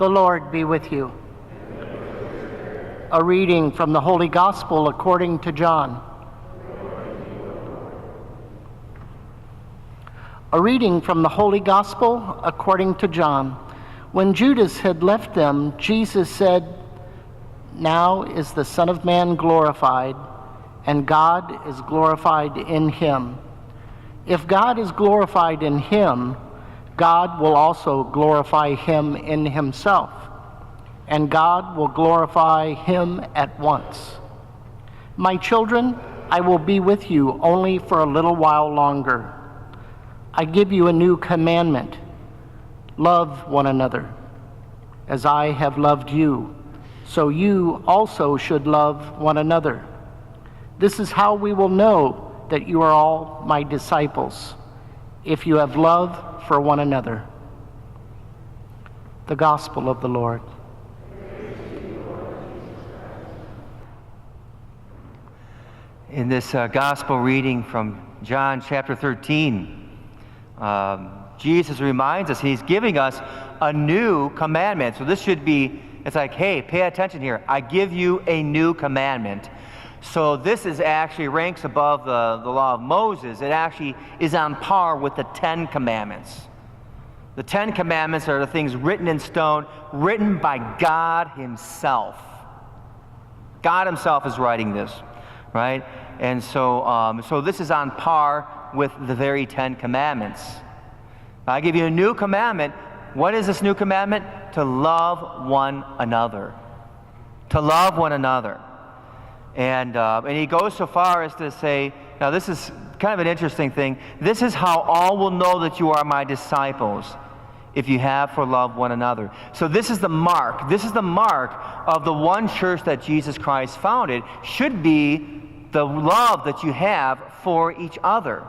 The Lord be with you. A reading from the Holy Gospel according to John. A reading from the Holy Gospel according to John. When Judas had left them, Jesus said, "Now is the Son of Man glorified, and God is glorified in him. If God is glorified in him, God will also glorify him in himself, and God will glorify him at once. My children, I will be with you only for a little while longer. I give you a new commandment. Love one another. As I have loved you, so you also should love one another. This is how we will know that you are all my disciples, if you have love for one another." The Gospel of the Lord. In this Gospel reading from John chapter 13, Jesus reminds us, he's giving us a new commandment. So this should be, it's like, hey, pay attention here. I give you a new commandment. So this is actually ranks above the law of Moses. It actually is on par with the 10 Commandments. The 10 Commandments are the things written in stone, written by God himself. God himself is writing this, right? And so this is on par with the very 10 Commandments. I give you a new commandment. What is this new commandment? To love one another. To love one another. And he goes so far as to say, now this is kind of an interesting thing, this is how all will know that you are my disciples, if you have for love one another. So this is the mark of the one church that Jesus Christ founded, should be the love that you have for each other.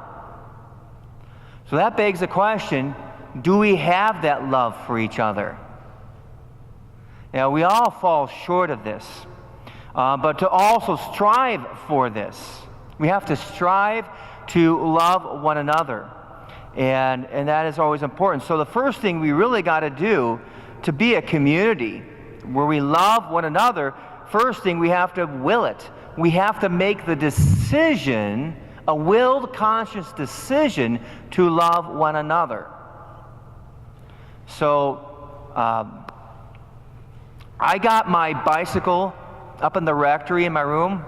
So that begs the question, do we have that love for each other? Now, we all fall short of this. But to also strive for this. We have to strive to love one another. And that is always important. So the first thing we really got to do to be a community where we love one another, first thing we have to will it. We have to make the decision, a willed, conscious decision to love one another. So I got my bicycle up in the rectory in my room.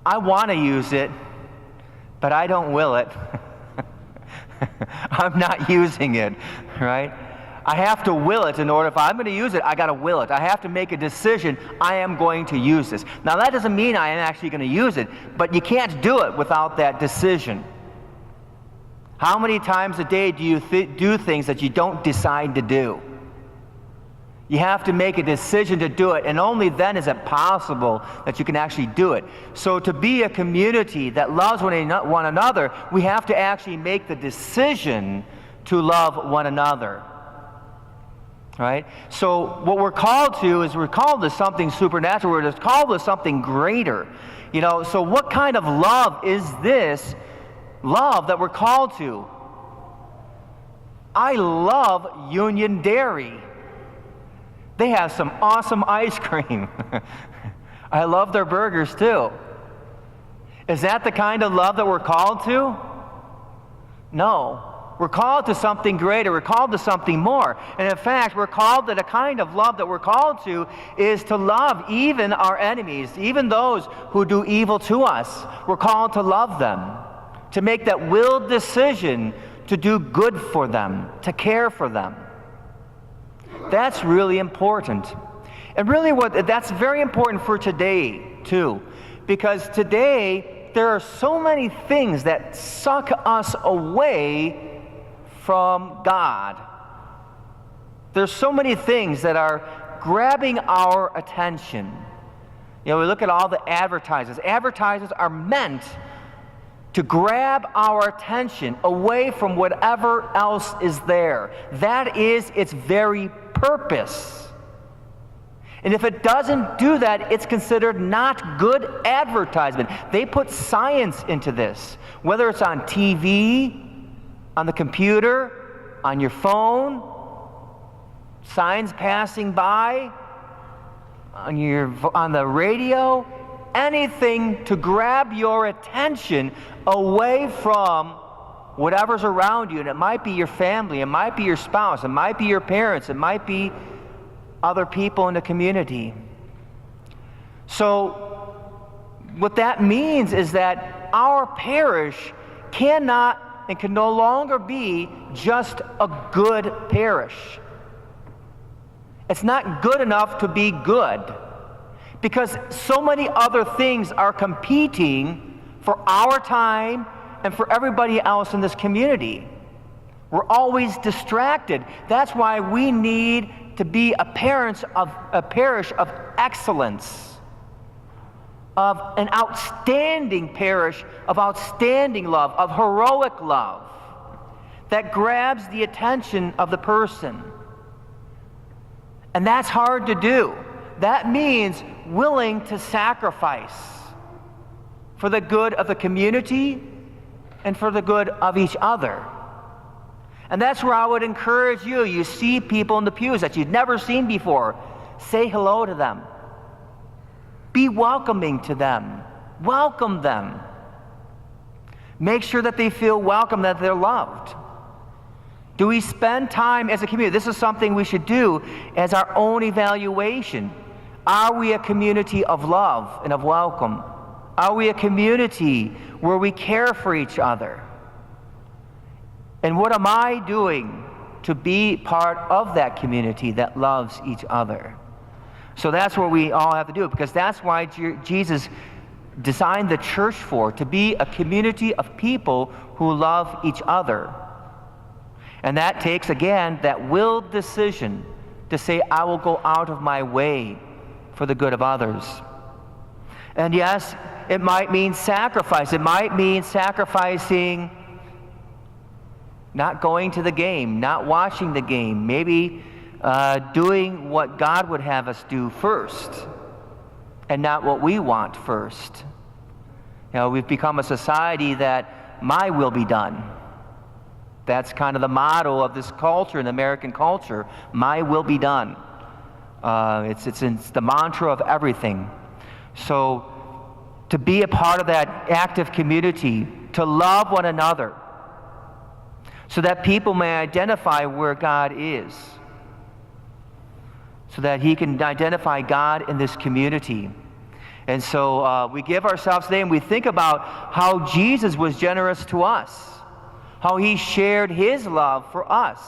I want to use it, but I don't will it. I'm not using it, right? I have to will it in order, if I'm going to use it, I got to will it. I have to make a decision, I am going to use this. Now that doesn't mean I am actually going to use it, but you can't do it without that decision. How many times a day do you do things that you don't decide to do? You have to make a decision to do it, and only then is it possible that you can actually do it. So to be a community that loves one another, we have to actually make the decision to love one another. Right? So what we're called to is we're called to something supernatural. We're just called to something greater. You know, so what kind of love is this love that we're called to? I love Union Dairy. They have some awesome ice cream. I love their burgers too. Is that the kind of love that we're called to? No. We're called to something greater. We're called to something more. And in fact, we're called to the kind of love that we're called to is to love even our enemies, even those who do evil to us. We're called to love them, to make that willed decision to do good for them, to care for them. That's really important. And really that's very important for today too. Because today there are so many things that suck us away from God. There's so many things that are grabbing our attention. You know, we look at all the advertisers. Advertisers are meant to grab our attention away from whatever else is there. That is its very purpose. And if it doesn't do that, it's considered not good advertisement. They put science into this, whether it's on TV, on the computer, on your phone. signs passing by, on the radio, anything to grab your attention away from whatever's around you. And it might be your family, it might be your spouse, it might be your parents, it might be other people in the community. So what that means is that our parish cannot and can no longer be just a good parish. It's not good enough to be good, because so many other things are competing for our time and for everybody else in this community. We're always distracted. That's why we need to be a parish of excellence, of an outstanding parish, of outstanding love, of heroic love that grabs the attention of the person. And that's hard to do. That means willing to sacrifice for the good of the community and for the good of each other. And that's where I would encourage you. You see people in the pews that you've never seen before. Say hello to them. Be welcoming to them. Welcome them. Make sure that they feel welcome, that they're loved. Do we spend time as a community? This is something we should do as our own evaluation. Are we a community of love and of welcome? Are we a community where we care for each other? And what am I doing to be part of that community that loves each other? So that's what we all have to do, because that's why Jesus designed the church for, to be a community of people who love each other. And that takes, again, that willed decision to say, I will go out of my way for the good of others. And yes, it might mean sacrifice. It might mean sacrificing not going to the game, not watching the game, maybe doing what God would have us do first and not what we want first. You know, we've become a society that my will be done. That's kind of the motto of this culture, in the American culture. My will be done. It's the mantra of everything. So to be a part of that active community, to love one another, so that people may identify where God is, so that He can identify God in this community. And so we give ourselves today and we think about how Jesus was generous to us, how He shared His love for us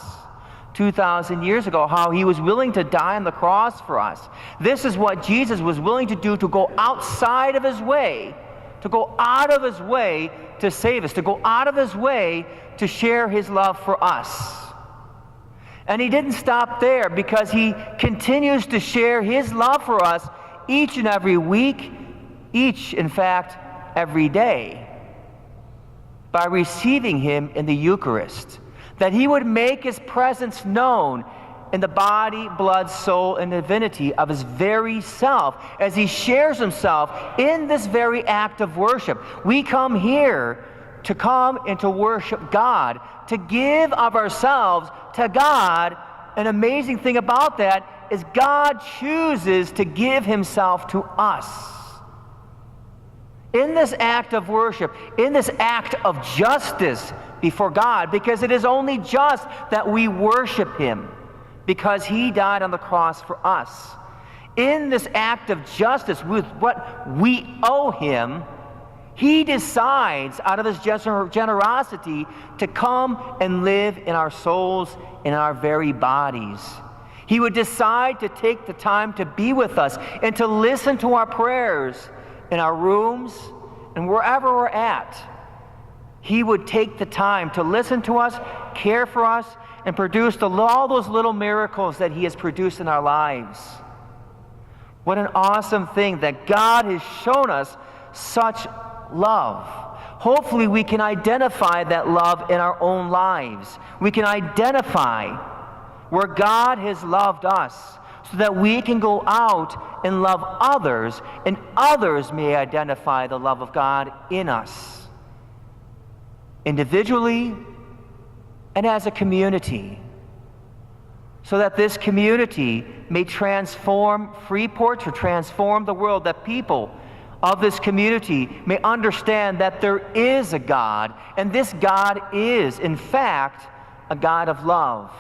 2,000 years ago, how He was willing to die on the cross for us. This is what Jesus was willing to do, to go outside of His way, to go out of His way to save us, to go out of His way to share His love for us. And He didn't stop there, because He continues to share His love for us each and every week, in fact, every day, by receiving Him in the Eucharist, that He would make His presence known in the body, blood, soul, and divinity of His very self, as He shares Himself in this very act of worship. We come here to come and to worship God, to give of ourselves to God. An amazing thing about that is God chooses to give Himself to us. In this act of worship, in this act of justice before God, because it is only just that we worship Him, because He died on the cross for us. In this act of justice, with what we owe Him, He decides, out of His generosity, to come and live in our souls, in our very bodies. He would decide to take the time to be with us and to listen to our prayers in our rooms and wherever we're at. He would take the time to listen to us, care for us, and produce all those little miracles that He has produced in our lives. What an awesome thing that God has shown us such love. Hopefully we can identify that love in our own lives. We can identify where God has loved us, so that we can go out and love others, and others may identify the love of God in us, individually and as a community. so that this community may transform Freeport, to transform the world, that people of this community may understand that there is a God, and this God is, in fact, a God of love.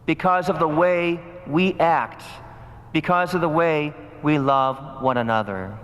Because of the way we act, because of the way we love one another.